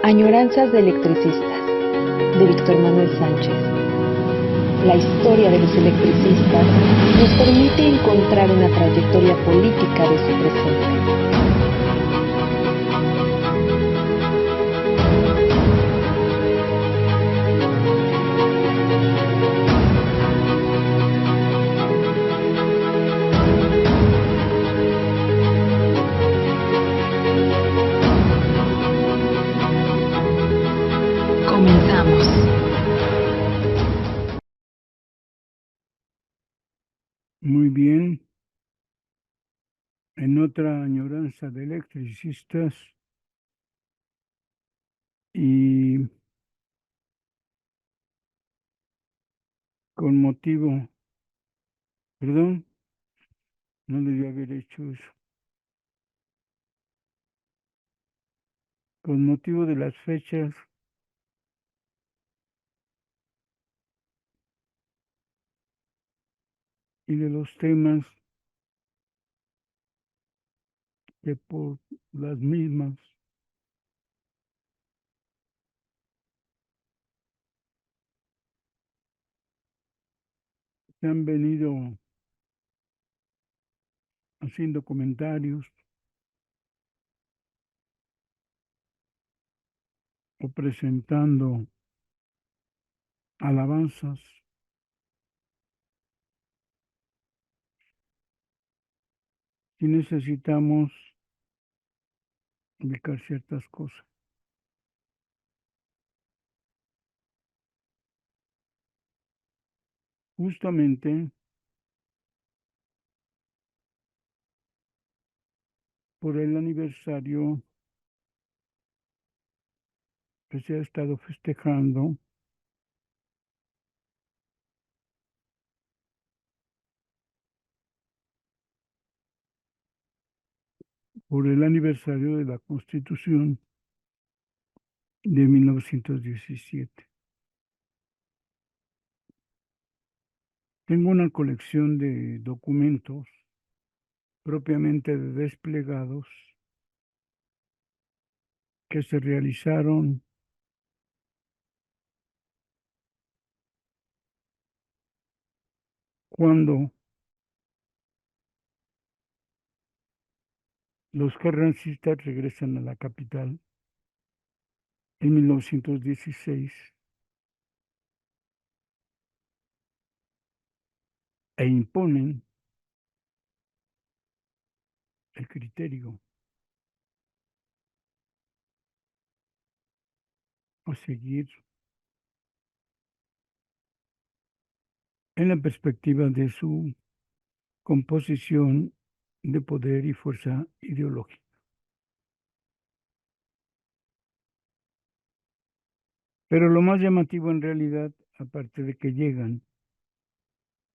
Añoranzas de electricistas, de Víctor Manuel Sánchez. La historia de los electricistas nos permite encontrar una trayectoria política de su presente. Comenzamos. Muy bien. En otra añoranza de electricistas y con motivo, perdón, no debía haber hecho eso. Con motivo de las fechas y de los temas que por las mismas se han venido haciendo comentarios o presentando alabanzas y necesitamos ubicar ciertas cosas. Justamente por el aniversario que se ha estado festejando por el aniversario de la Constitución de 1917. Tengo una colección de documentos propiamente de desplegados que se realizaron cuando los carrancistas regresan a la capital en 1916 e imponen el criterio a seguir en la perspectiva de su composición de poder y fuerza ideológica. Pero lo más llamativo en realidad, aparte de que llegan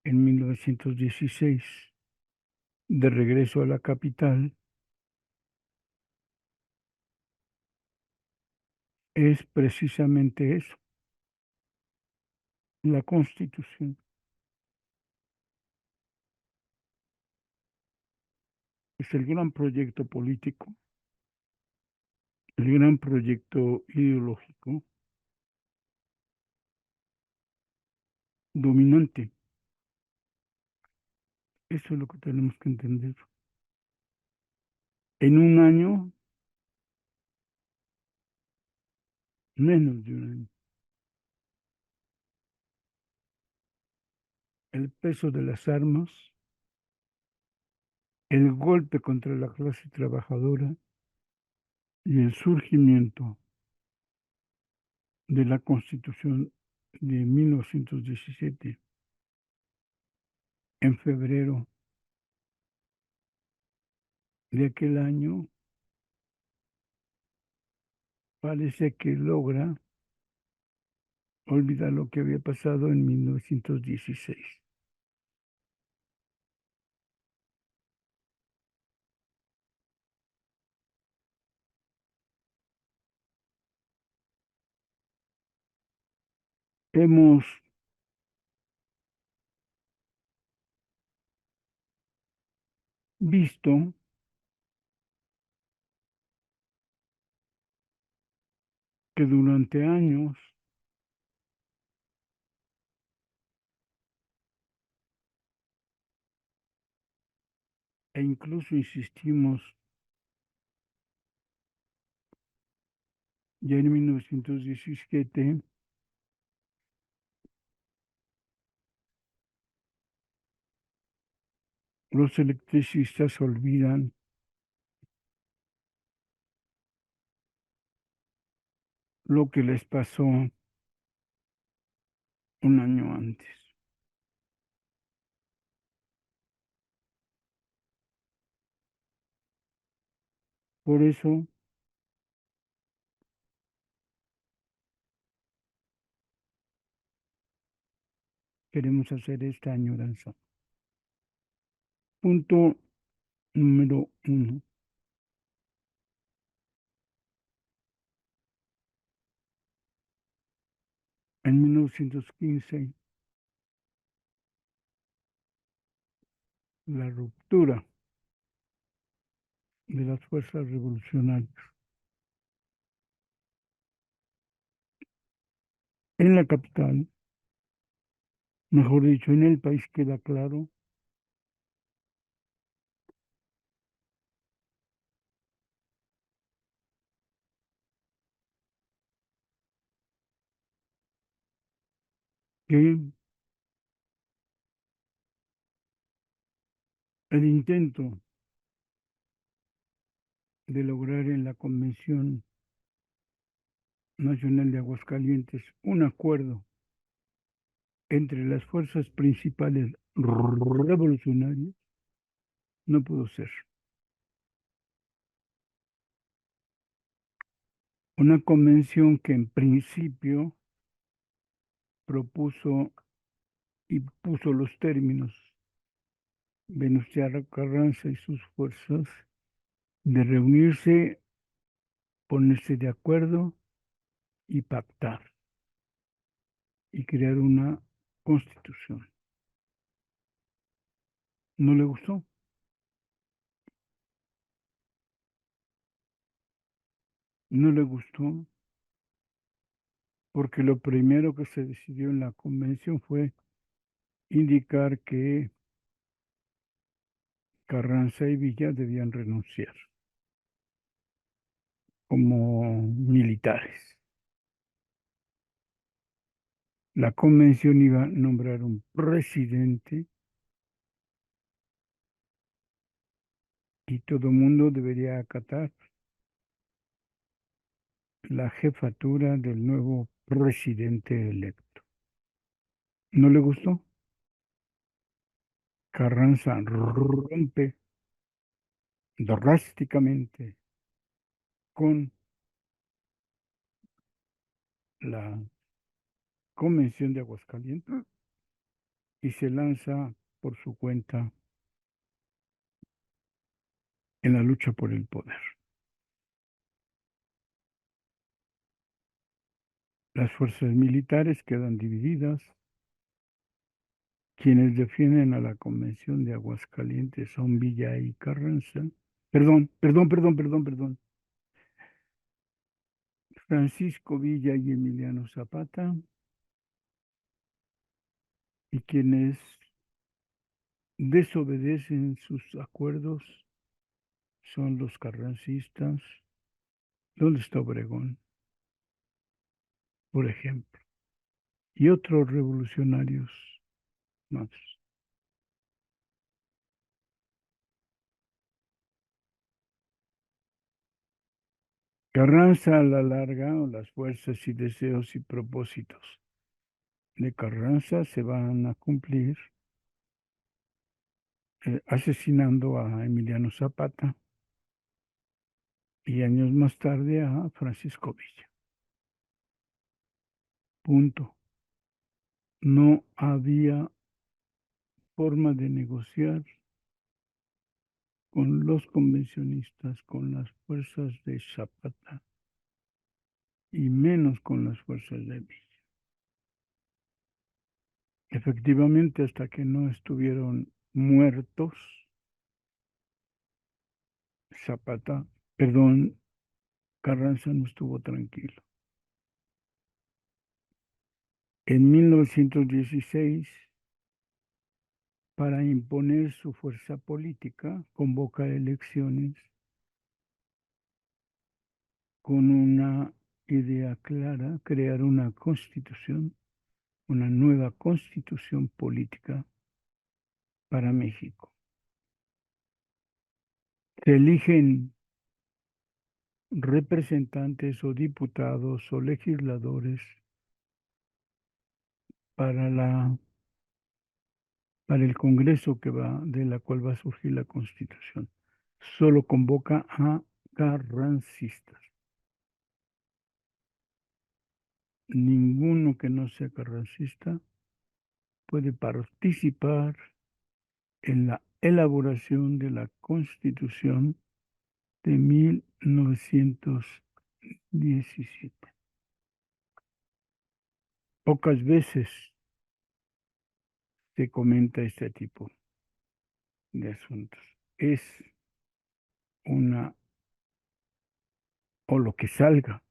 en 1916 de regreso a la capital, es precisamente eso, la Constitución. Es el gran proyecto político, el gran proyecto ideológico dominante. Eso es lo que tenemos que entender. En un año, menos de un año, el peso de las armas, el golpe contra la clase trabajadora y el surgimiento de la Constitución de 1917 en febrero de aquel año parece que logra olvidar lo que había pasado en 1916. Hemos visto que durante años e incluso insistimos ya en 1917, los electricistas olvidan lo que les pasó un año antes. Por eso queremos hacer esta añoranza. Punto número 1. En 1915, la ruptura de las fuerzas revolucionarias en la capital, mejor dicho, en el país, queda claro que el intento de lograr en la Convención Nacional de Aguascalientes un acuerdo entre las fuerzas principales revolucionarias no pudo ser. Una convención que en principio propuso y puso los términos Venustiano Carranza y sus fuerzas de reunirse, ponerse de acuerdo y pactar y crear una constitución. No le gustó. No le gustó porque lo primero que se decidió en la convención fue indicar que Carranza y Villa debían renunciar como militares. La convención iba a nombrar un presidente y todo el mundo debería acatar la jefatura del nuevo presidente electo. ¿No le gustó? Carranza rompe drásticamente con la Convención de Aguascalientes y se lanza por su cuenta en la lucha por el poder. Las fuerzas militares quedan divididas. Quienes defienden a la Convención de Aguascalientes son Villa y Carranza. Perdón. Francisco Villa y Emiliano Zapata. Y quienes desobedecen sus acuerdos son los carrancistas. ¿Dónde está Obregón? Por ejemplo. Y otros revolucionarios más. Carranza a la larga, o las fuerzas y deseos y propósitos de Carranza se van a cumplir asesinando a Emiliano Zapata y años más tarde a Francisco Villa. Punto. No había forma de negociar con los convencionistas, con las fuerzas de Zapata y menos con las fuerzas de Villa. Efectivamente, hasta que no estuvieron muertos, Zapata, perdón, Carranza no estuvo tranquilo. En 1916, para imponer su fuerza política, convoca elecciones con una idea clara, crear una constitución, una nueva constitución política para México. Se eligen representantes o diputados o legisladores para para el Congreso de la cual va a surgir la Constitución. Solo convoca a carrancistas. Ninguno que no sea carrancista puede participar en la elaboración de la Constitución de 1917. Pocas veces se comenta este tipo de asuntos. Es una, o lo que salga,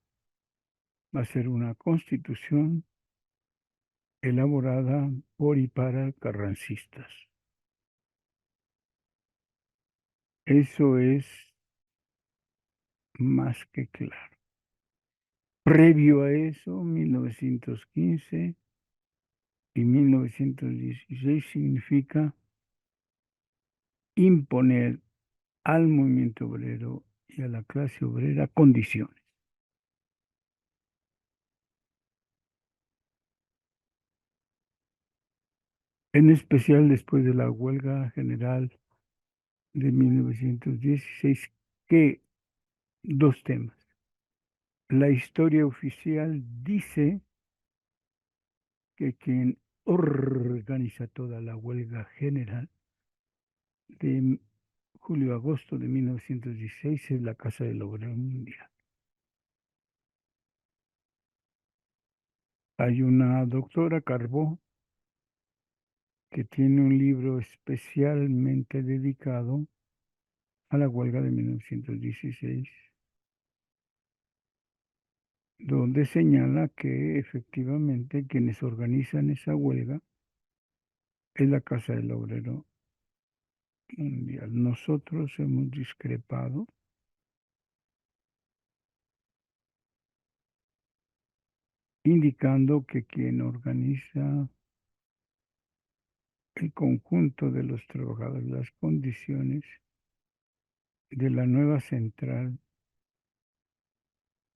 va a ser una constitución elaborada por y para carrancistas. Eso es más que claro. Previo a eso, 1915 y 1916 significa imponer al movimiento obrero y a la clase obrera condiciones. En especial después de la huelga general de 1916, que dos temas. La historia oficial dice que quien organiza toda la huelga general de julio-agosto de 1916 es la Casa del Obrero Mundial. Hay una doctora Carbó que tiene un libro especialmente dedicado a la huelga de 1916, donde señala que efectivamente quienes organizan esa huelga es la Casa del Obrero Mundial. Nosotros hemos discrepado, indicando que quien organiza el conjunto de los trabajadores, las condiciones de la nueva central,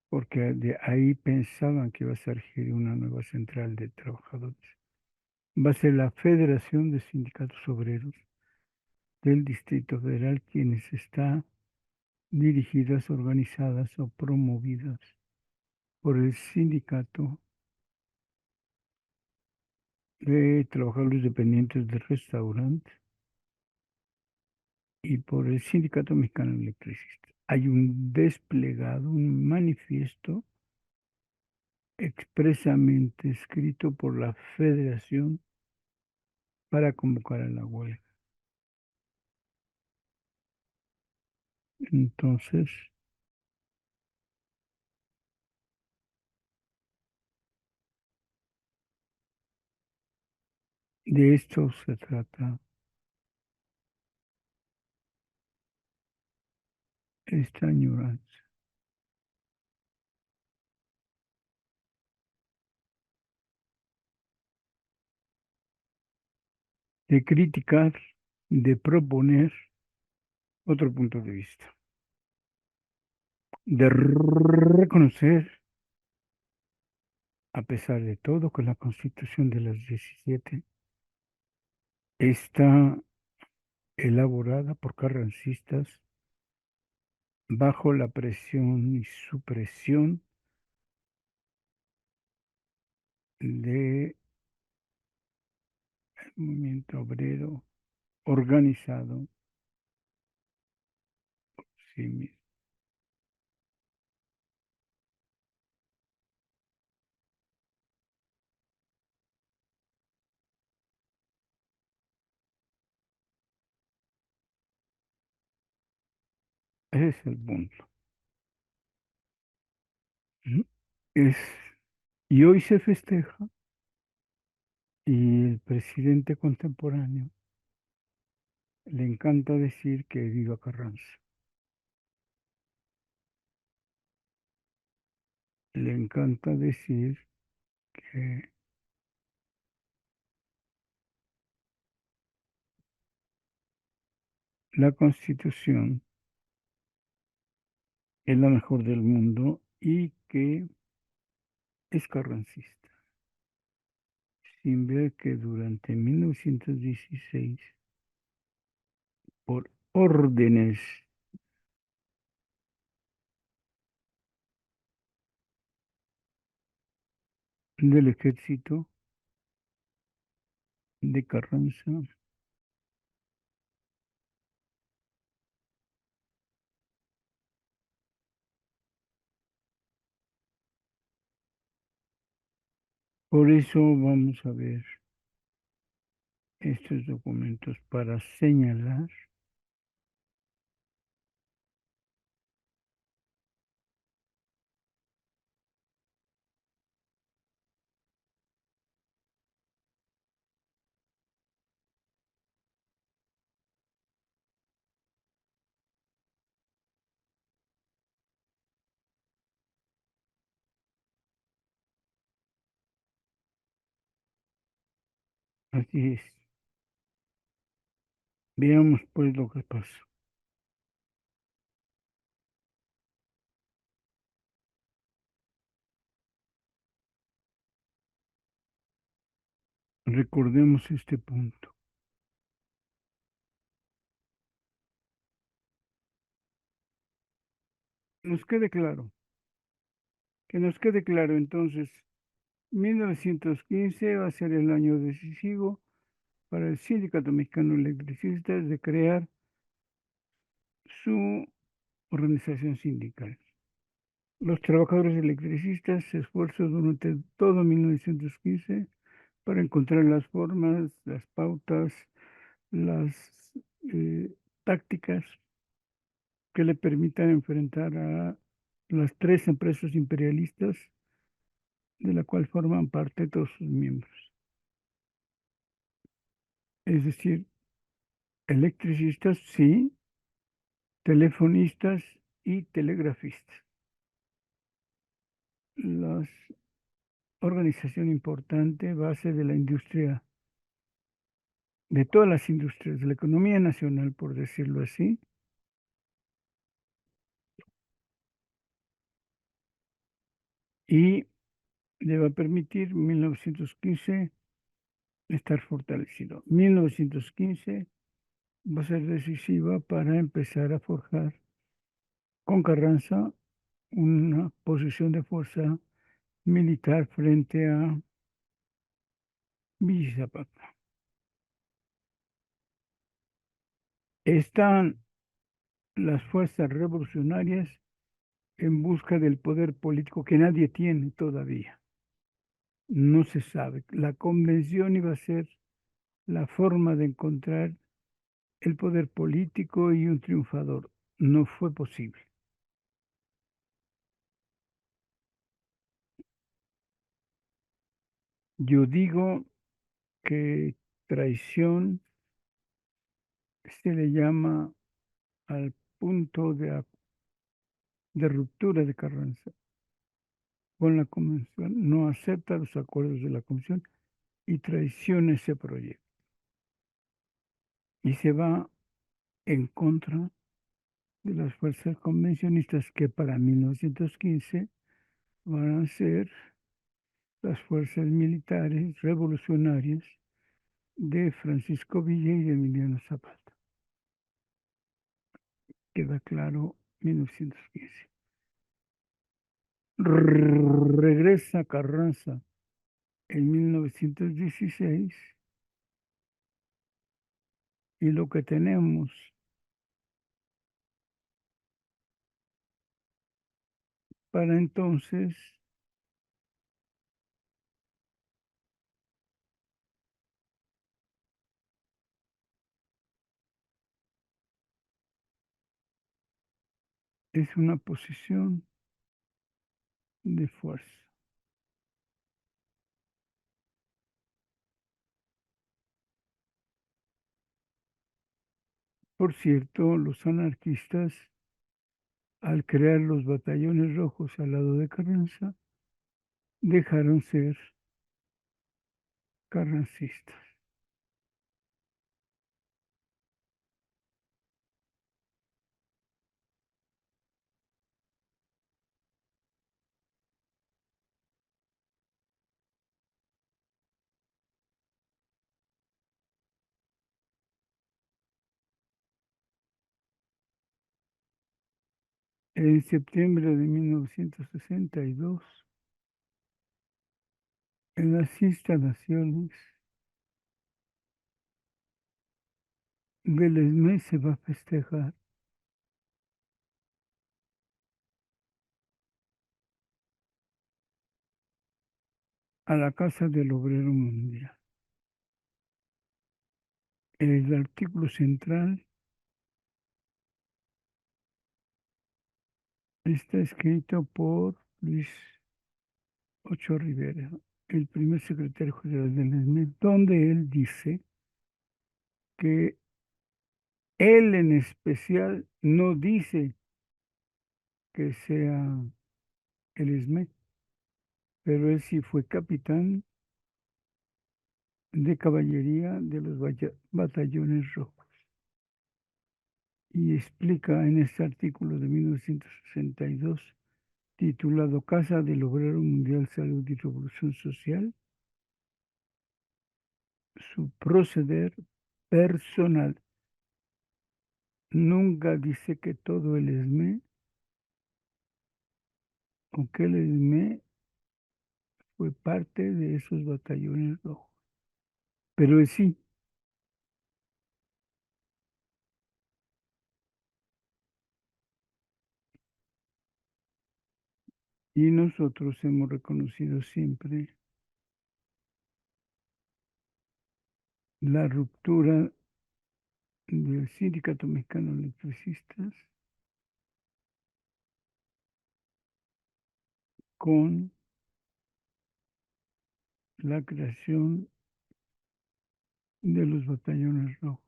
porque de ahí pensaban que iba a surgir una nueva central de trabajadores. Va a ser la Federación de Sindicatos Obreros del Distrito Federal, quienes están dirigidas, organizadas o promovidas por el Sindicato de Trabajadores Dependientes de Restaurantes y por el Sindicato Mexicano de Electricistas. Hay un desplegado, un manifiesto expresamente escrito por la Federación para convocar a la huelga. Entonces, de esto se trata esta añoranza, de criticar, de proponer otro punto de vista, de reconocer, a pesar de todo, que la Constitución de las 17 está elaborada por carrancistas bajo la presión y supresión del movimiento obrero organizado por sí mismo. Ese es el punto. ¿No? Es, y hoy se festeja Y el presidente contemporáneo le encanta decir que viva Carranza. Le encanta decir que la Constitución es la mejor del mundo y que es carrancista, sin ver que durante 1916, por órdenes del ejército de Carranza, por eso vamos a ver estos documentos para señalar así es. Veamos pues lo que pasó. Recordemos este punto. Nos quede claro, que nos quede claro entonces, 1915 va a ser el año decisivo para el Sindicato Mexicano de Electricistas de crear su organización sindical. Los trabajadores electricistas se esfuerzan durante todo 1915 para encontrar las formas, las pautas, las tácticas que le permitan enfrentar a las tres empresas imperialistas de la cual forman parte todos sus miembros. Es decir, electricistas, sí, telefonistas y telegrafistas. La organización importante, base de la industria, de todas las industrias, de la economía nacional, por decirlo así, y le va a permitir 1915 estar fortalecido. 1915 va a ser decisiva para empezar a forjar con Carranza una posición de fuerza militar frente a Villa Zapata. Están las fuerzas revolucionarias en busca del poder político que nadie tiene todavía. No se sabe. La convención iba a ser la forma de encontrar el poder político y un triunfador. No fue posible. Yo digo que traición se le llama al punto de ruptura de Carranza con la convención. No acepta los acuerdos de la convención y traiciona ese proyecto. Y se va en contra de las fuerzas convencionistas que para 1915 van a ser las fuerzas militares revolucionarias de Francisco Villa y de Emiliano Zapata. Queda claro, 1915. Regresa Carranza en 1916 y lo que tenemos para entonces es una posición de fuerza. Por cierto, los anarquistas, al crear los batallones rojos al lado de Carranza, dejaron ser carrancistas. En septiembre de 1962, en las instalaciones del ESME se va a festejar a la Casa del Obrero Mundial. El artículo central está escrito por Luis Ocho Rivera, el primer secretario general del ESME, donde él dice que él en especial no dice que sea el ESME, pero él sí fue capitán de caballería de los batallones rojos. Y explica en este artículo de 1962, titulado Casa del Obrero Mundial, Salud y Revolución Social, su proceder personal. Nunca dice que todo el ESME o que el ESME fue parte de esos batallones rojos. Pero sí, y nosotros hemos reconocido siempre la ruptura del Sindicato Mexicano de Electricistas con la creación de los batallones rojos.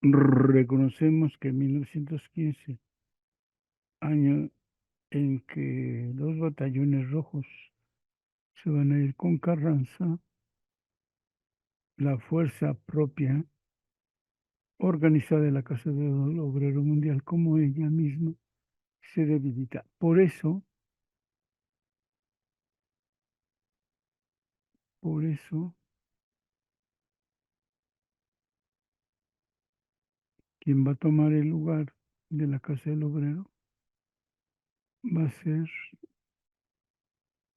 Reconocemos que en 1915, año en que los batallones rojos se van a ir con Carranza, la fuerza propia organizada de la Casa del Obrero Mundial como ella misma se debilita. Por eso, quien va a tomar el lugar de la Casa del Obrero va a ser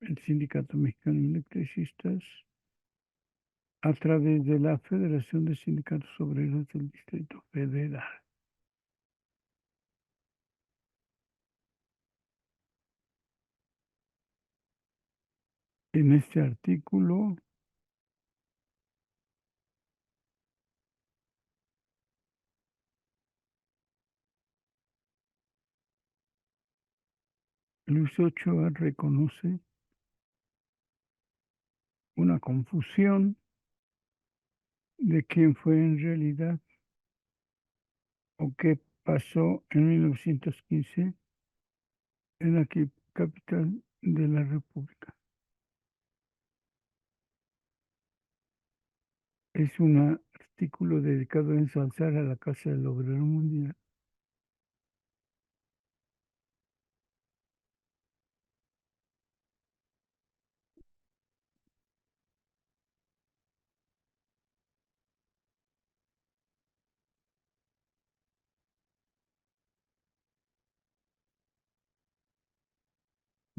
el Sindicato Mexicano de Electricistas a través de la Federación de Sindicatos Obreros del Distrito Federal. En este artículo, Luis Ochoa reconoce una confusión de quién fue en realidad o qué pasó en 1915 en la capital de la República. Es un artículo dedicado a ensalzar a la Casa del Obrero Mundial.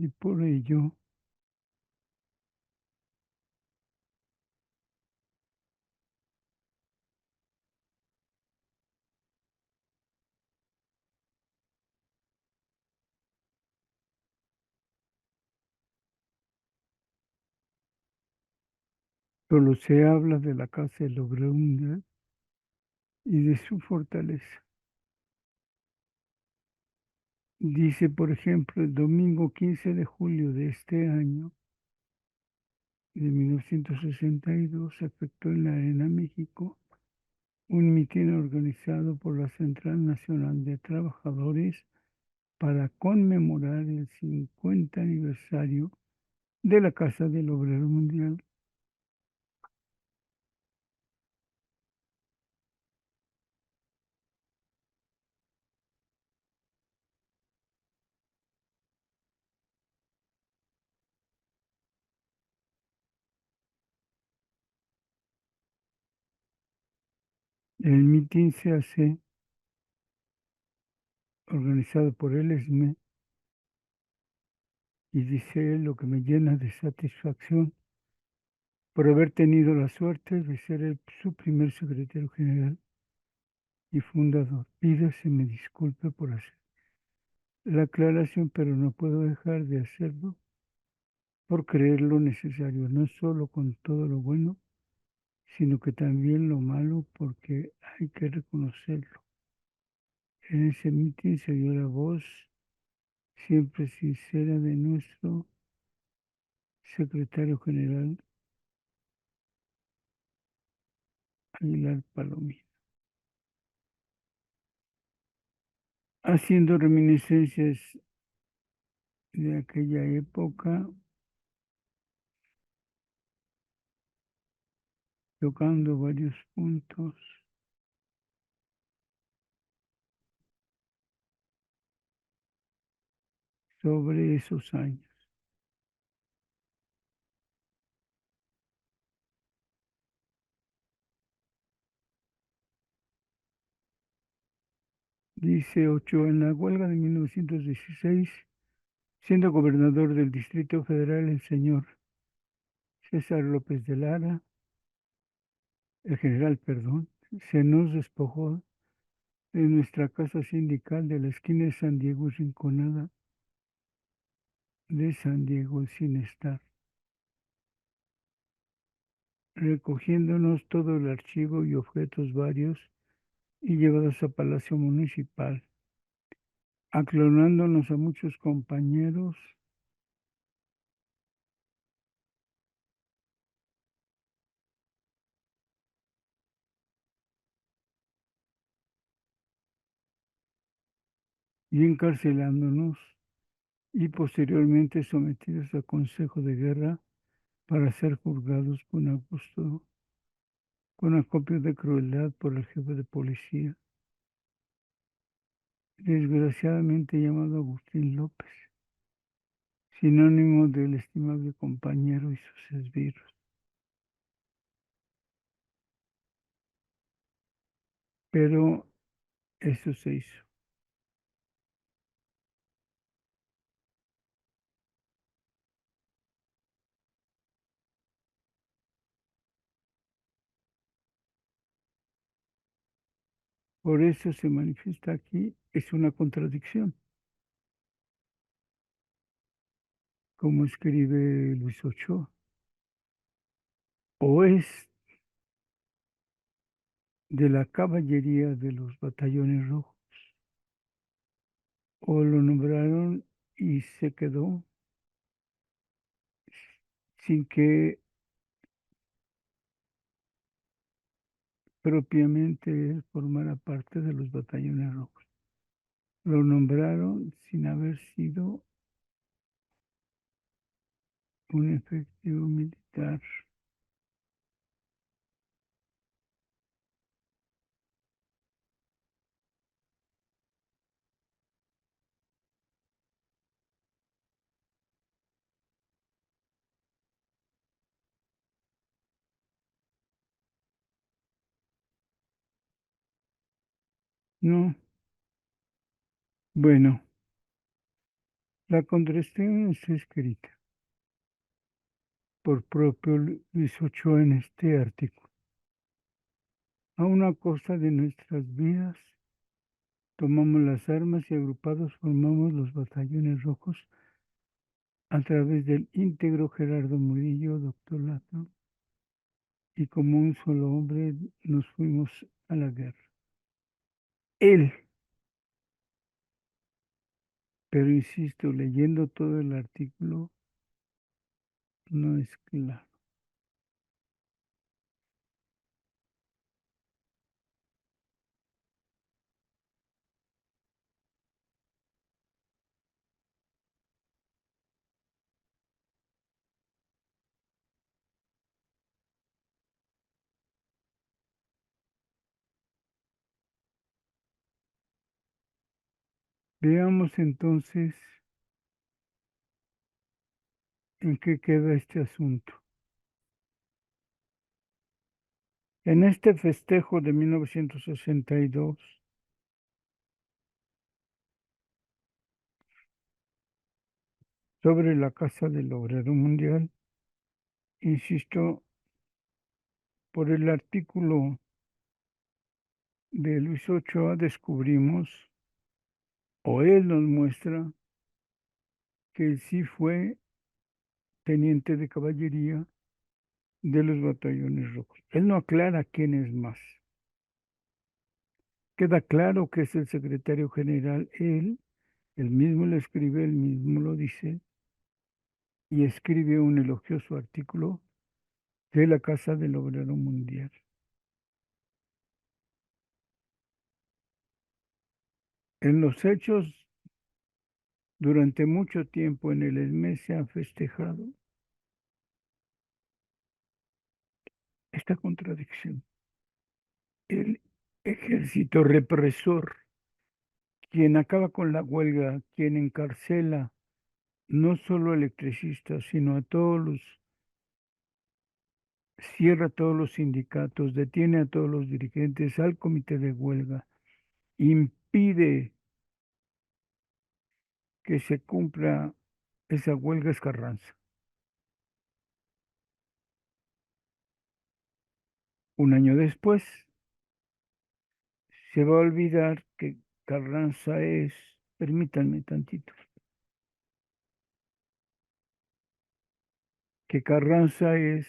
Y por ello solo se habla de la Casa del Obrero Mundial y de su fortaleza. Dice, por ejemplo, el domingo 15 de julio de este año, de 1962, se efectuó en la Arena México un mitin organizado por la Central Nacional de Trabajadores para conmemorar el 50 aniversario de la Casa del Obrero Mundial. El mitin se hace organizado por el ESME y dice lo que me llena de satisfacción por haber tenido la suerte de ser su primer secretario general y fundador. Pido se me disculpe por hacer la aclaración, pero no puedo dejar de hacerlo por creer lo necesario, no solo con todo lo bueno, sino que también lo malo, porque hay que reconocerlo. En ese mitin se dio la voz siempre sincera de nuestro secretario general Aguilar Palomino, haciendo reminiscencias de aquella época, tocando varios puntos sobre esos años. Dice Ochoa, en la huelga de 1916, siendo gobernador del Distrito Federal, el señor César López de Lara, el general, perdón, se nos despojó de nuestra casa sindical de la esquina de San Diego Rinconada de San Diego sin estar, recogiéndonos todo el archivo y objetos varios y llevados a Palacio Municipal, aclonándonos a muchos compañeros y encarcelándonos y posteriormente sometidos a consejo de guerra para ser juzgados con acopio de crueldad por el jefe de policía, desgraciadamente llamado Agustín López, sinónimo del estimable compañero y sus esbirros. Pero eso se hizo. Por eso se manifiesta aquí, es una contradicción, como escribe Luis Ochoa. O es de la caballería de los batallones rojos, o lo nombraron y se quedó sin que propiamente él formara parte de los batallones rojos. Lo nombraron sin haber sido un efectivo militar. No, bueno, la contradicción está escrita por propio Luis Ochoa en este artículo. A una costa de nuestras vidas, tomamos las armas y agrupados formamos los batallones rojos a través del íntegro Gerardo Murillo, doctor Lato, y como un solo hombre nos fuimos a la guerra. Él, pero insisto, leyendo todo el artículo, no es claro. Veamos entonces en qué queda este asunto. En este festejo de 1962, sobre la Casa del Obrero Mundial, insisto, por el artículo de Luis Ochoa descubrimos, o él nos muestra, que él sí fue teniente de caballería de los batallones rojos. Él no aclara quién es más. Queda claro que es el secretario general, él mismo lo escribe, él mismo lo dice, y escribe un elogioso artículo de la Casa del Obrero Mundial. En los hechos, durante mucho tiempo en el ESME se ha festejado esta contradicción. El ejército represor, quien acaba con la huelga, quien encarcela no solo electricistas, sino a todos los, cierra todos los sindicatos, detiene a todos los dirigentes, al comité de huelga, impide que se cumpla esa huelga es Carranza. Un año después, se va a olvidar que Carranza es, permítanme tantito, que Carranza es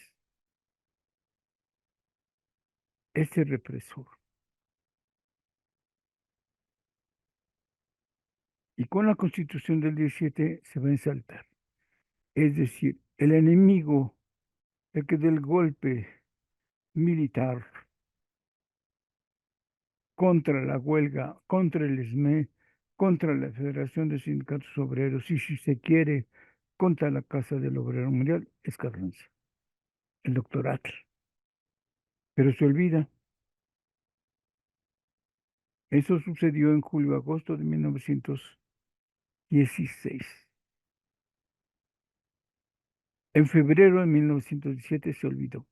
ese represor. Y con la Constitución del 17 se va a ensaltar. Es decir, el enemigo, el que del golpe militar contra la huelga, contra el ESME, contra la Federación de Sindicatos Obreros y si se quiere, contra la Casa del Obrero Mundial, es Carranza, el doctor Atl. Pero se olvida, eso sucedió en julio-agosto de 1916. En febrero de 1917 se olvidó.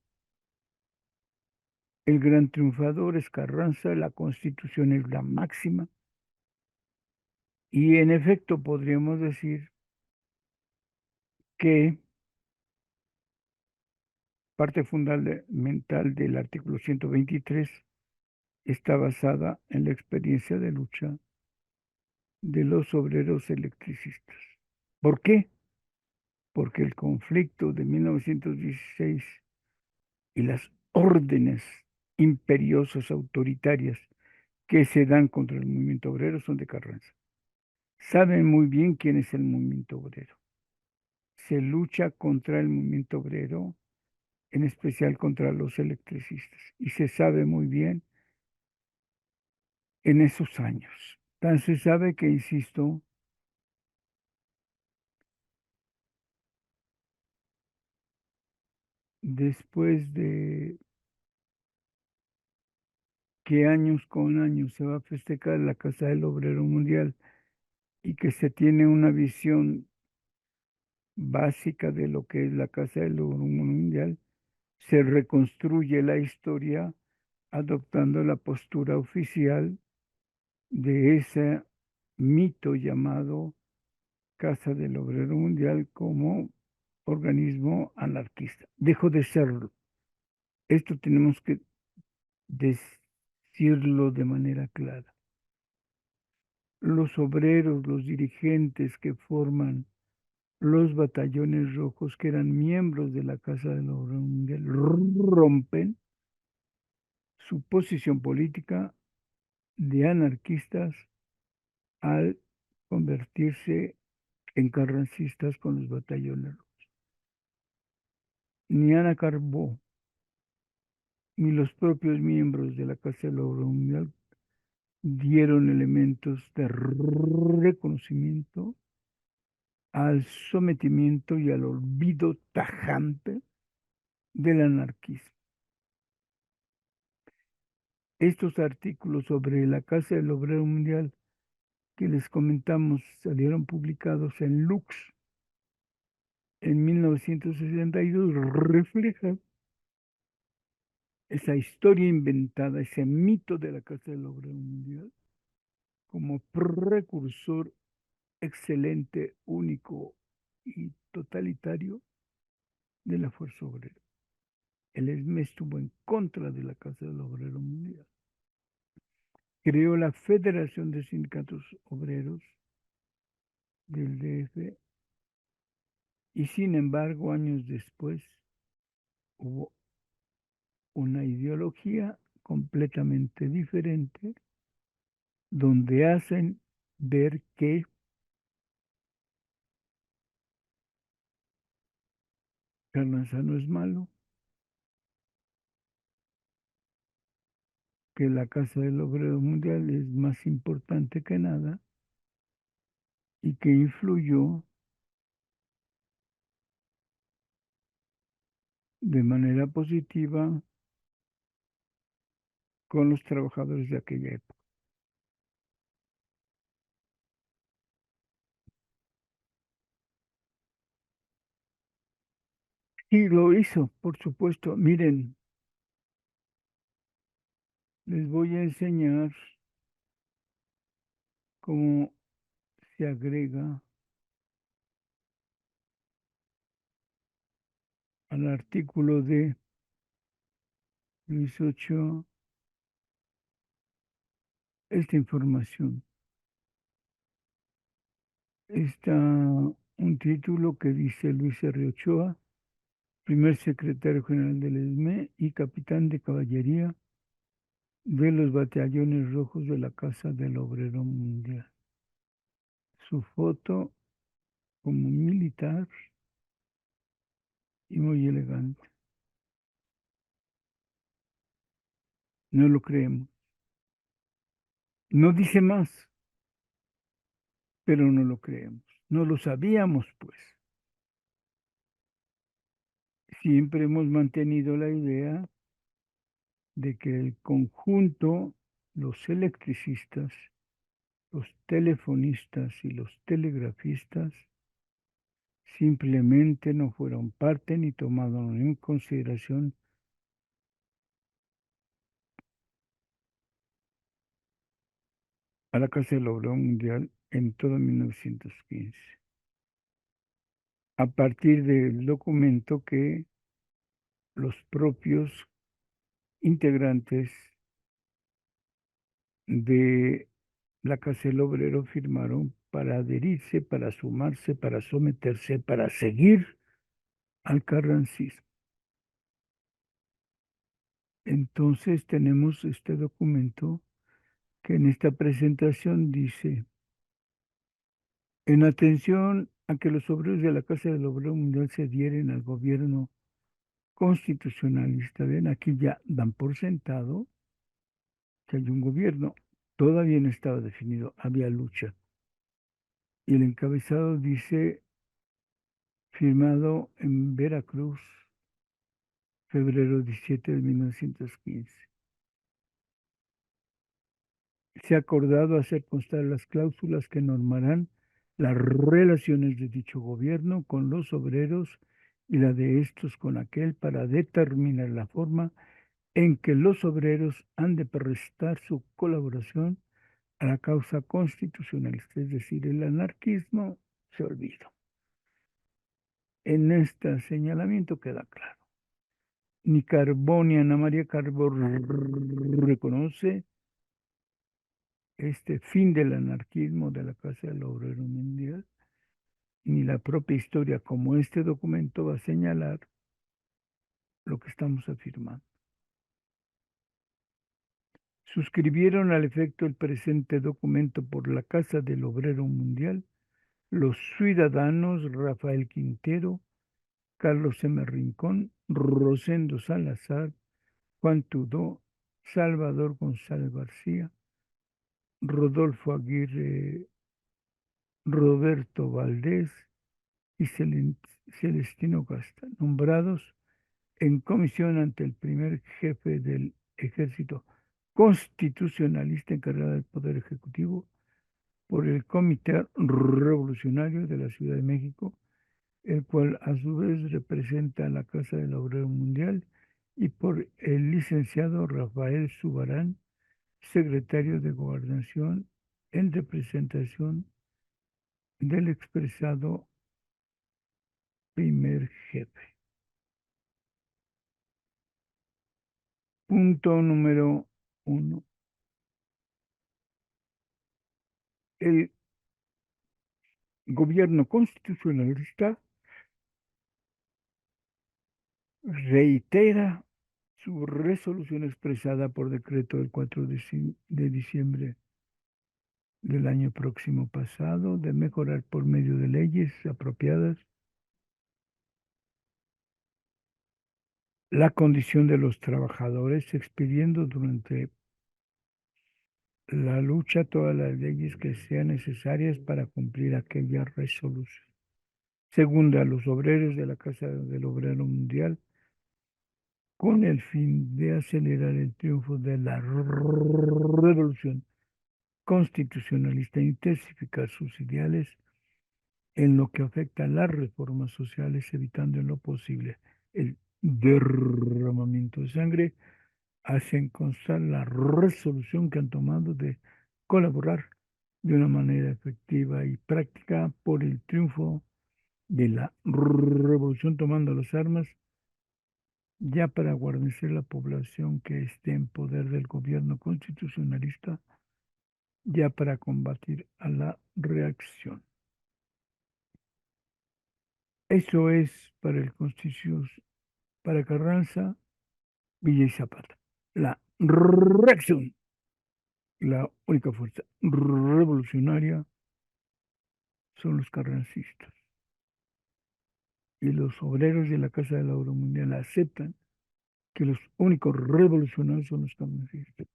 El gran triunfador es Carranza, la Constitución es la máxima, y en efecto podríamos decir que parte fundamental del artículo 123 está basada en la experiencia de lucha de los obreros electricistas. ¿Por qué? Porque el conflicto de 1916 y las órdenes imperiosas autoritarias que se dan contra el movimiento obrero son de Carranza. Saben muy bien quién es el movimiento obrero. Se lucha contra el movimiento obrero, en especial contra los electricistas, y se sabe muy bien en esos años. Tan se sabe que, insisto, después de que años con años se va a festejar la Casa del Obrero Mundial y que se tiene una visión básica de lo que es la Casa del Obrero Mundial, se reconstruye la historia adoptando la postura oficial de ese mito llamado Casa del Obrero Mundial como organismo anarquista. Dejó de serlo. Esto tenemos que decirlo de manera clara. Los obreros, los dirigentes que forman los batallones rojos, que eran miembros de la Casa del Obrero Mundial, rompen su posición política de anarquistas al convertirse en carrancistas con los batallones rojos. Ni Ana Carbó, ni los propios miembros de la Casa del Obrero Mundial dieron elementos de reconocimiento al sometimiento y al olvido tajante del anarquismo. Estos artículos sobre la Casa del Obrero Mundial que les comentamos salieron publicados en Lux en 1962 reflejan esa historia inventada, ese mito de la Casa del Obrero Mundial, como precursor excelente, único y totalitario de la fuerza obrera. El ESME estuvo en contra de la Casa del Obrero Mundial. Creó la Federación de Sindicatos Obreros del DF y sin embargo años después hubo una ideología completamente diferente donde hacen ver que Carranza no es malo, que la Casa del Obrero Mundial es más importante que nada y que influyó de manera positiva con los trabajadores de aquella época. Y lo hizo, por supuesto. Miren, les voy a enseñar cómo se agrega al artículo de Luis Ochoa esta información. Está un título que dice Luis R. Ochoa, primer secretario general del ESME y capitán de caballería de los batallones rojos de la Casa del Obrero Mundial. Su foto como militar y muy elegante. No lo creemos. No dice más, pero no lo creemos. No lo sabíamos, pues. Siempre hemos mantenido la idea de que el conjunto, los electricistas, los telefonistas y los telegrafistas simplemente no fueron parte ni tomaron en consideración a la Casa del Obrero Mundial en todo 1915, a partir del documento que los propios integrantes de la Casa del Obrero firmaron para adherirse, para sumarse, para someterse, para seguir al carrancismo. Entonces tenemos este documento que en esta presentación dice, en atención a que los obreros de la Casa del Obrero Mundial se adhieren al gobierno constitucionalista, ven, aquí ya dan por sentado que hay un gobierno, todavía no estaba definido, había lucha. Y el encabezado dice, firmado en Veracruz, febrero 17 de 1915. Se ha acordado hacer constar las cláusulas que normarán las relaciones de dicho gobierno con los obreros y la de estos con aquel para determinar la forma en que los obreros han de prestar su colaboración a la causa constitucionalista, es decir, el anarquismo se olvidó. En este señalamiento queda claro. Ni Carbón ni Ana María Carbó reconoce este fin del anarquismo de la Casa del Obrero Mundial, ni la propia historia como este documento va a señalar lo que estamos afirmando. Suscribieron al efecto el presente documento por la Casa del Obrero Mundial los ciudadanos Rafael Quintero, Carlos M. Rincón, Rosendo Salazar, Juan Tudó, Salvador González García, Rodolfo Aguirre, Roberto Valdés y Celestino Casta, nombrados en comisión ante el primer jefe del ejército constitucionalista encargado del Poder Ejecutivo por el Comité Revolucionario de la Ciudad de México, el cual a su vez representa a la Casa del Obrero Mundial, y por el licenciado Rafael Subarán, secretario de Gobernación, en representación del expresado primer jefe. Punto número 1. El gobierno constitucionalista reitera su resolución expresada por decreto del 4 de diciembre del año próximo pasado de mejorar por medio de leyes apropiadas la condición de los trabajadores, expidiendo durante la lucha todas las leyes que sean necesarias para cumplir aquella resolución. Segunda, a los obreros de la Casa del Obrero Mundial, con el fin de acelerar el triunfo de la revolución constitucionalista e intensificar sus ideales en lo que afecta a las reformas sociales, evitando en lo posible el derramamiento de sangre, hacen constar la resolución que han tomado de colaborar de una manera efectiva y práctica por el triunfo de la revolución, tomando las armas ya para guarnecer la población que esté en poder del gobierno constitucionalista, ya para combatir a la reacción. Eso es para el Constitución, para Carranza, Villa y Zapata. La reacción, la única fuerza revolucionaria son los carrancistas. Y los obreros de la Casa del Oro Mundial aceptan que los únicos revolucionarios son los carrancistas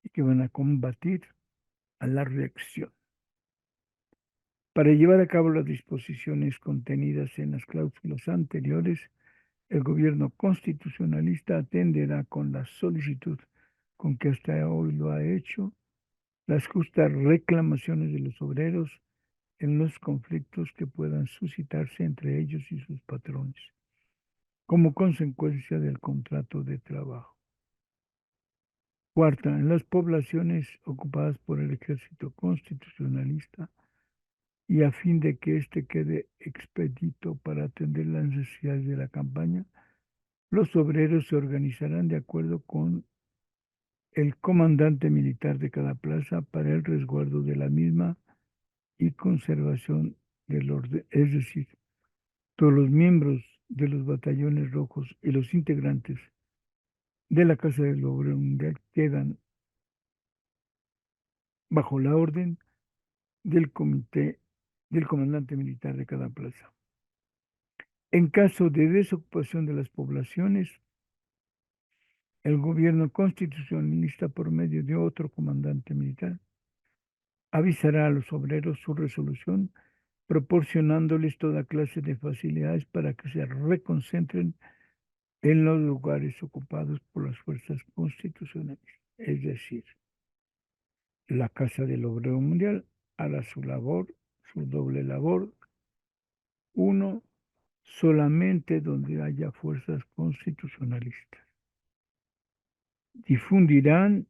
y que van a combatir a la reacción. Para llevar a cabo las disposiciones contenidas en las cláusulas anteriores, el gobierno constitucionalista atenderá con la solicitud con que hasta hoy lo ha hecho las justas reclamaciones de los obreros en los conflictos que puedan suscitarse entre ellos y sus patrones, como consecuencia del contrato de trabajo. Cuarta, en las poblaciones ocupadas por el ejército constitucionalista, y a fin de que éste quede expedito para atender las necesidades de la campaña, los obreros se organizarán de acuerdo con el comandante militar de cada plaza para el resguardo de la misma y conservación del orden. Es decir, todos los miembros de los batallones rojos y los integrantes de la Casa del Obrero Mundial quedan bajo la orden del comandante militar de cada plaza. En caso de desocupación de las poblaciones, el gobierno constitucionalista, por medio de otro comandante militar, avisará a los obreros su resolución, proporcionándoles toda clase de facilidades para que se reconcentren en los lugares ocupados por las fuerzas constitucionales. Es decir, la Casa del Obrero Mundial hará su labor, su doble labor. Uno, solamente donde haya fuerzas constitucionalistas. Difundirán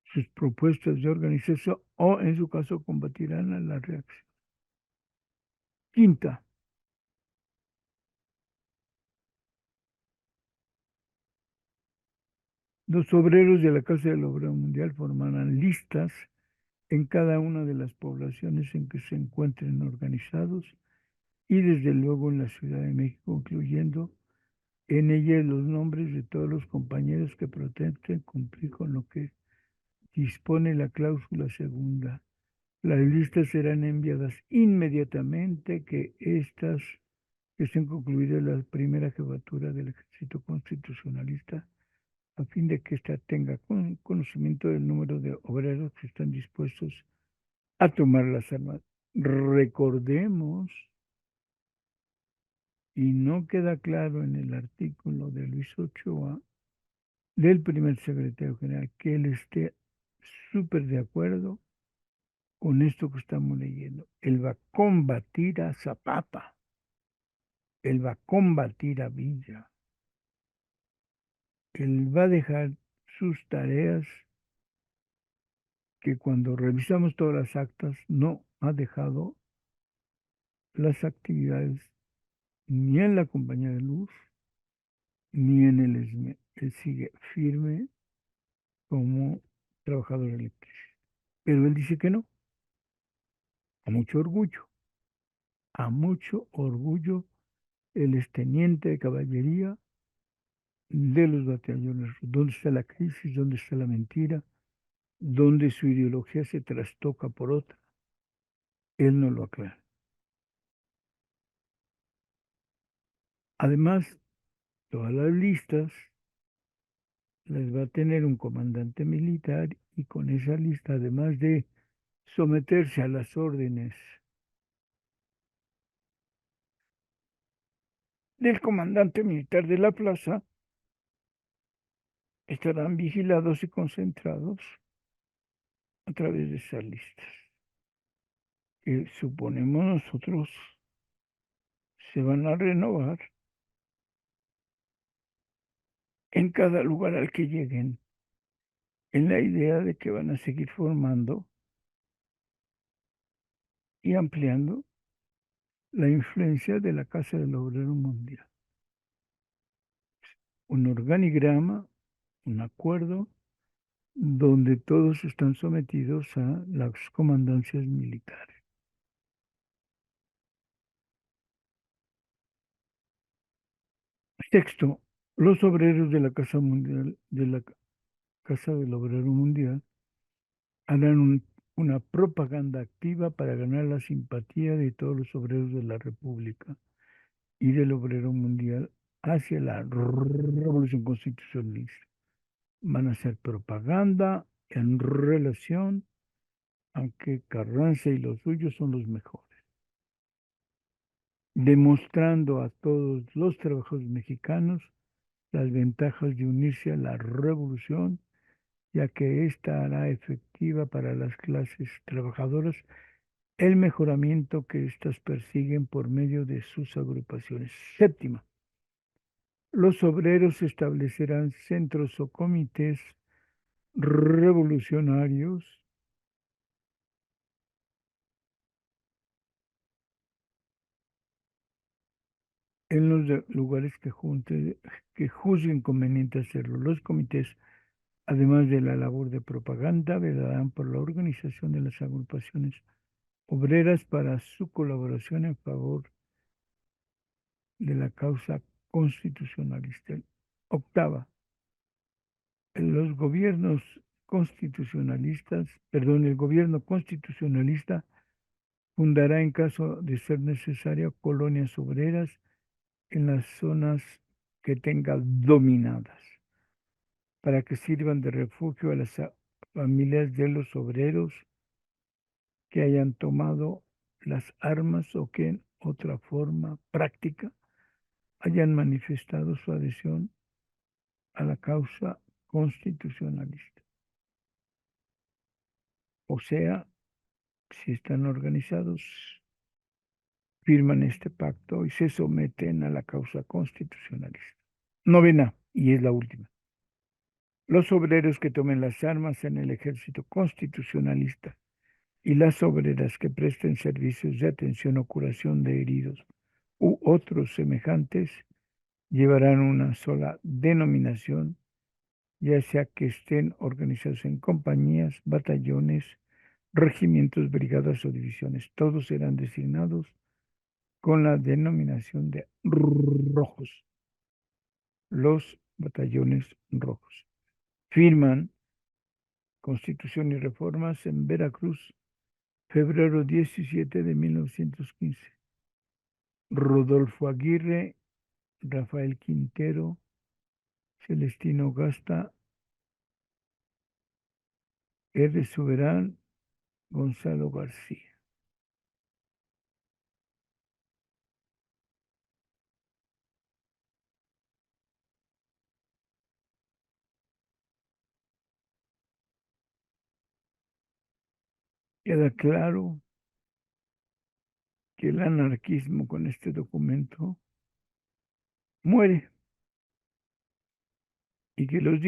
sus propuestas de organización o, en su caso, combatirán a la reacción. Quinta, los obreros de la Casa del Obrero Mundial formarán listas en cada una de las poblaciones en que se encuentren organizados y desde luego en la Ciudad de México, incluyendo en ella los nombres de todos los compañeros que pretenden cumplir con lo que dispone la cláusula segunda. Las listas serán enviadas inmediatamente que estén concluidas la primera jefatura del Ejército Constitucionalista, a fin de que ésta tenga conocimiento del número de obreros que están dispuestos a tomar las armas. Recordemos, y no queda claro en el artículo de Luis Ochoa, del primer secretario general, que él esté súper de acuerdo con esto que estamos leyendo. Él va a combatir a Zapata, él va a combatir a Villa, él va a dejar sus tareas que cuando revisamos todas las actas no ha dejado las actividades ni en la compañía de luz ni en el ESME. Él sigue firme como trabajador eléctrico. Pero él dice que no, a mucho orgullo, él es teniente de caballería de los batallones. ¿Dónde está la crisis? ¿Dónde está la mentira? ¿Dónde su ideología se trastoca por otra? Él no lo aclara. Además, todas las listas las va a tener un comandante militar y con esa lista, además de someterse a las órdenes del comandante militar de la plaza, estarán vigilados y concentrados a través de esas listas, que suponemos nosotros se van a renovar en cada lugar al que lleguen, en la idea de que van a seguir formando y ampliando la influencia de la Casa del Obrero Mundial. Un organigrama, un acuerdo donde todos están sometidos a las comandancias militares. Texto. Los obreros de la Casa Mundial, de la Casa del Obrero Mundial, harán una propaganda activa para ganar la simpatía de todos los obreros de la República y del obrero mundial hacia la revolución constitucionalista. Van a hacer propaganda en relación a que Carranza y los suyos son los mejores, demostrando a todos los trabajadores mexicanos las ventajas de unirse a la revolución, ya que ésta hará efectiva para las clases trabajadoras el mejoramiento que éstas persiguen por medio de sus agrupaciones. Séptima, los obreros establecerán centros o comités revolucionarios en los lugares que juzguen conveniente hacerlo. Los comités, además de la labor de propaganda, velarán por la organización de las agrupaciones obreras para su colaboración en favor de la causa constitucionalista. Octava, los gobiernos constitucionalistas, perdón, el gobierno constitucionalista fundará en caso de ser necesario colonias obreras en las zonas que tenga dominadas para que sirvan de refugio a las familias de los obreros que hayan tomado las armas o que en otra forma práctica hayan manifestado su adhesión a la causa constitucionalista. O sea, si están organizados, firman este pacto y se someten a la causa constitucionalista. Novena, y es la última. Los obreros que tomen las armas en el ejército constitucionalista y las obreras que presten servicios de atención o curación de heridos u otros semejantes llevarán una sola denominación, ya sea que estén organizados en compañías, batallones, regimientos, brigadas o divisiones. Todos serán designados con la denominación de rojos, los batallones rojos. Firman Constitución y Reformas en Veracruz, febrero 17 de 1915. Rodolfo Aguirre, Rafael Quintero, Celestino Gasta, R. Soberán, Gonzalo García. Queda claro que el anarquismo con este documento muere y que los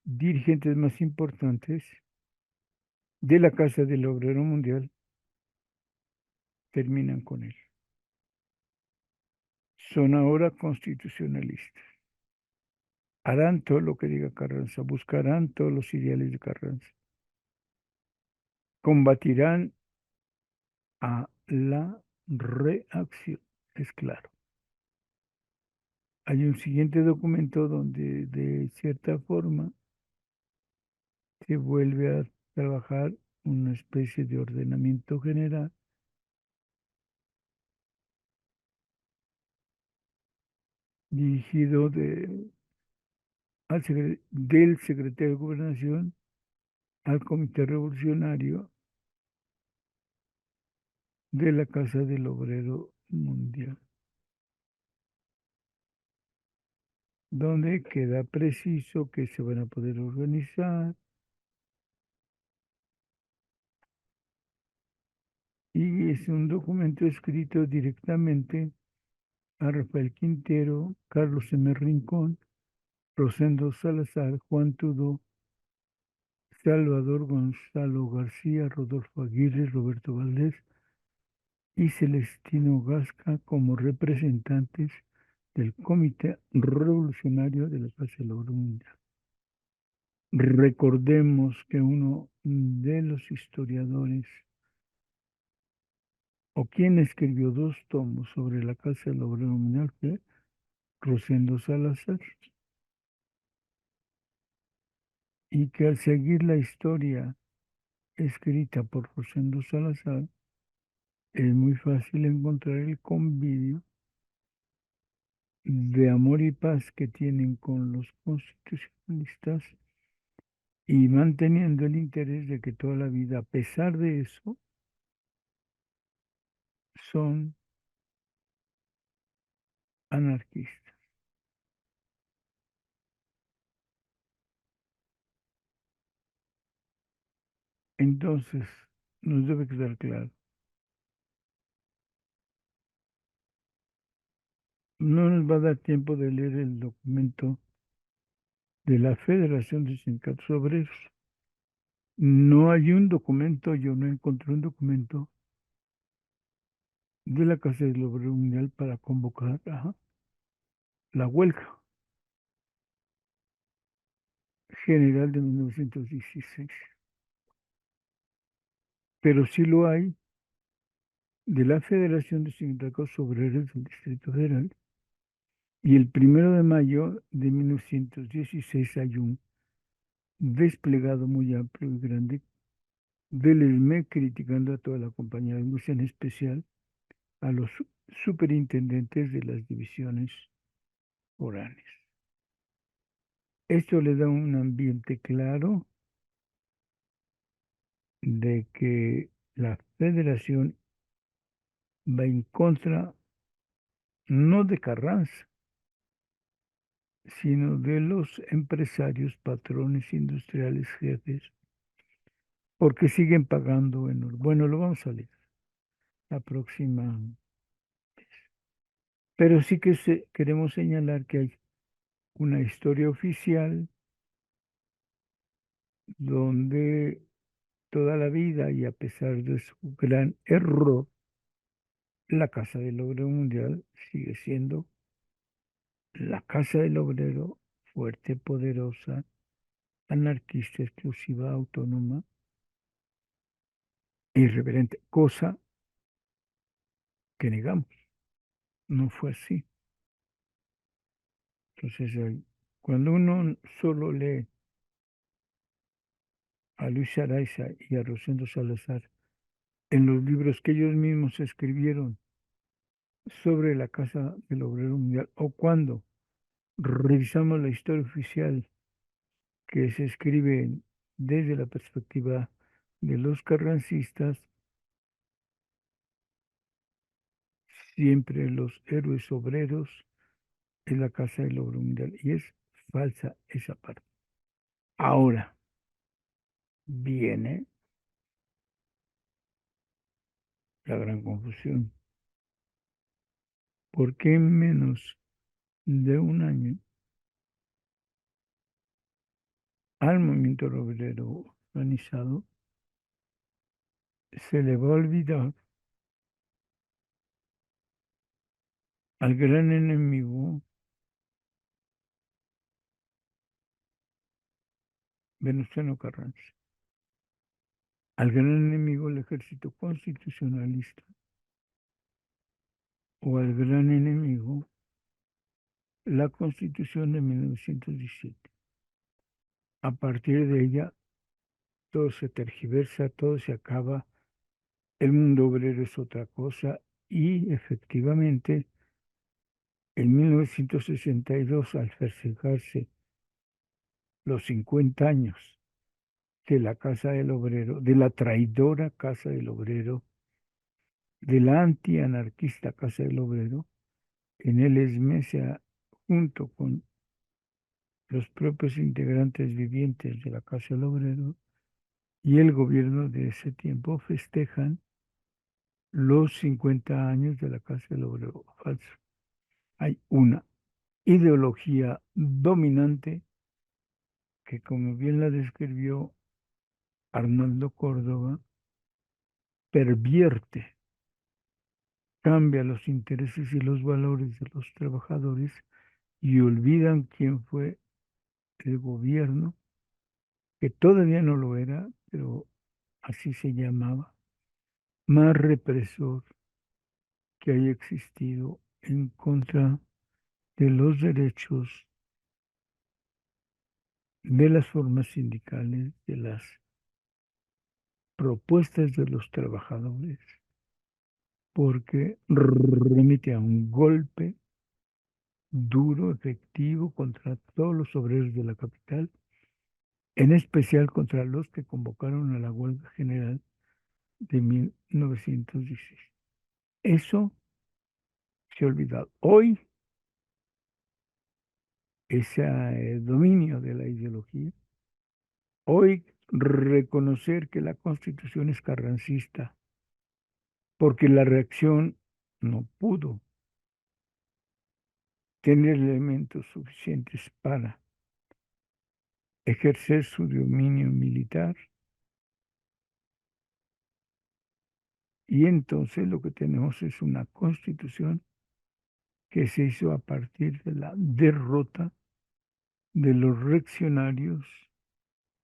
dirigentes más importantes de la Casa del Obrero Mundial terminan con él. Son ahora constitucionalistas. Harán todo lo que diga Carranza, buscarán todos los ideales de Carranza, combatirán a la reacción, es claro. Hay un siguiente documento donde de cierta forma se vuelve a trabajar una especie de ordenamiento general dirigido del secretario de Gobernación al Comité Revolucionario de la Casa del Obrero Mundial, donde queda preciso que se van a poder organizar y es un documento escrito directamente a Rafael Quintero, Carlos M. Rincón, Rosendo Salazar, Juan Tudó, Salvador Gonzalo García, Rodolfo Aguirre, Roberto Valdés y Celestino Gasca como representantes del Comité Revolucionario de la Casa del Oro Mundial. Recordemos que uno de los historiadores, o quien escribió dos tomos sobre la Casa del Obrero Mundial, fue Rosendo Salazar, y que al seguir la historia escrita por Rosendo Salazar, es muy fácil encontrar el convivio de amor y paz que tienen con los constitucionalistas y manteniendo el interés de que toda la vida, a pesar de eso, son anarquistas. Entonces, nos debe quedar claro, no nos va a dar tiempo de leer el documento de la Federación de Sindicatos Obreros. No hay un documento, yo no encontré un documento de la Casa del Obrero Mundial para convocar a la huelga general de 1916. Pero sí lo hay de la Federación de Sindicatos Obreros del Distrito Federal. Y el 1 de mayo de 1916 hay un desplegado muy amplio y grande del ESME criticando a toda la compañía de luz, en especial a los superintendentes de las divisiones foráneas. Esto le da un ambiente claro de que la federación va en contra no de Carranza, sino de los empresarios, patrones industriales, jefes, porque siguen pagando en oro. Bueno, lo vamos a leer la próxima. Pero sí que queremos señalar que hay una historia oficial donde toda la vida y a pesar de su gran error, la Casa del Obrero Mundial sigue siendo la Casa del Obrero fuerte, poderosa, anarquista, exclusiva, autónoma, irreverente, cosa que negamos. No fue así. Entonces, cuando uno solo lee a Luis Araiza y a Rosendo Salazar en los libros que ellos mismos escribieron sobre la Casa del Obrero Mundial, o cuando revisamos la historia oficial que se escribe desde la perspectiva de los carrancistas, siempre los héroes obreros en la Casa del Obrero Mundial. Y es falsa esa parte. Ahora viene la gran confusión. ¿Por qué en menos de un año al movimiento obrero organizado se le va a olvidar al gran enemigo Venustiano Carranza, al gran enemigo el ejército constitucionalista o al gran enemigo la Constitución de 1917? A partir de ella todo se tergiversa, todo se acaba, el mundo obrero es otra cosa y efectivamente en 1962 al festejarse los 50 años de la Casa del Obrero, de la traidora Casa del Obrero, de la antianarquista Casa del Obrero, en el ESMESA, junto con los propios integrantes vivientes de la Casa del Obrero y el gobierno de ese tiempo festejan los 50 años de la Casa del Obrero. Falso. Hay una ideología dominante que, como bien la describió Arnaldo Córdoba, pervierte, cambia los intereses y los valores de los trabajadores y olvidan quién fue el gobierno, que todavía no lo era, pero así se llamaba, más represor que haya existido en contra de los derechos de las formas sindicales, de las propuestas de los trabajadores, porque remite a un golpe duro, efectivo contra todos los obreros de la capital, en especial contra los que convocaron a la huelga general de 1916. Eso se ha olvidado. Hoy, ese dominio de la ideología, hoy reconocer que la Constitución es carrancista, porque la reacción no pudo tener elementos suficientes para ejercer su dominio militar. Y entonces lo que tenemos es una constitución que se hizo a partir de la derrota de los reaccionarios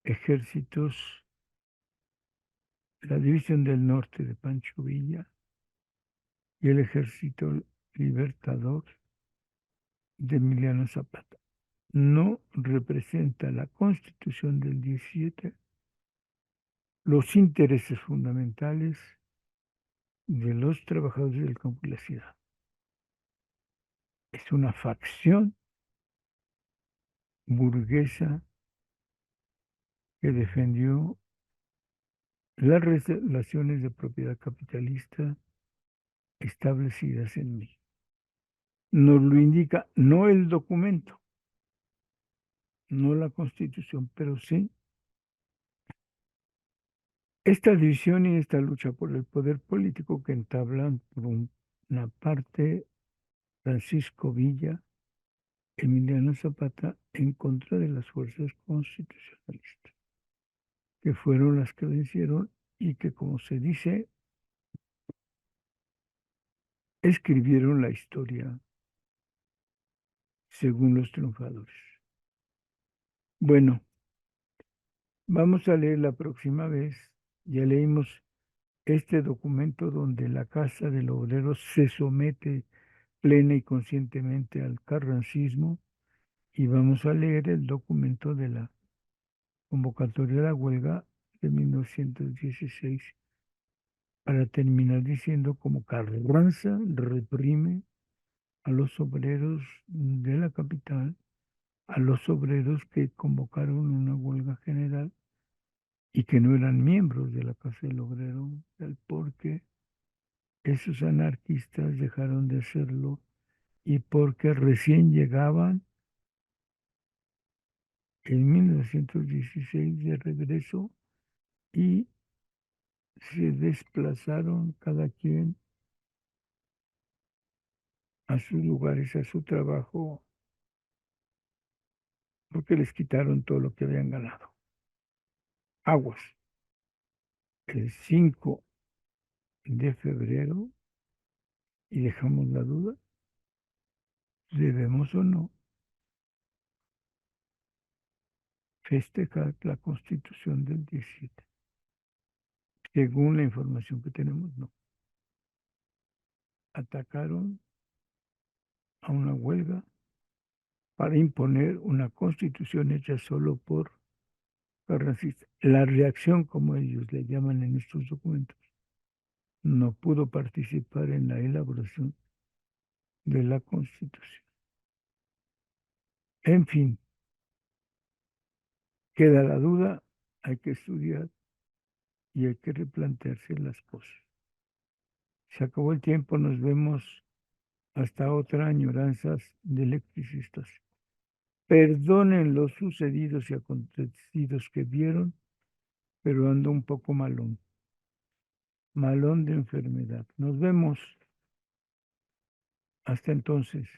ejércitos, la División del Norte de Pancho Villa y el Ejército Libertador de Emiliano Zapata. No representa la Constitución del 17 los intereses fundamentales de los trabajadores del campo y la ciudad. Es una facción burguesa que defendió las relaciones de propiedad capitalista establecidas en México. Nos lo indica no el documento, no la Constitución, pero sí esta división y esta lucha por el poder político que entablan por una parte Francisco Villa, Emiliano Zapata, en contra de las fuerzas constitucionalistas, que fueron las que vencieron y que, como se dice, escribieron la historia según los triunfadores. Bueno, vamos a leer la próxima vez. Ya leímos este documento donde la Casa del Obrero se somete plena y conscientemente al carrancismo, y vamos a leer el documento de la convocatoria de la huelga de 1916 para terminar diciendo cómo Carranza reprime a los obreros de la capital, a los obreros que convocaron una huelga general y que no eran miembros de la Casa del Obrero, porque esos anarquistas dejaron de serlo y porque recién llegaban en 1916 de regreso y se desplazaron cada quien a sus lugares, a su trabajo, porque les quitaron todo lo que habían ganado. Aguas. El 5 de febrero, y dejamos la duda, ¿debemos o no festejar la Constitución del 17? Según la información que tenemos, no. Atacaron a una huelga para imponer una constitución hecha solo por racistas. La reacción, como ellos le llaman en estos documentos, no pudo participar en la elaboración de la constitución. En fin, queda la duda, hay que estudiar y hay que replantearse las cosas. Se acabó el tiempo, nos vemos hasta otra añoranzas de electricistas. Perdonen los sucedidos y acontecidos que vieron, pero ando un poco malón. Malón de enfermedad. Nos vemos. Hasta entonces.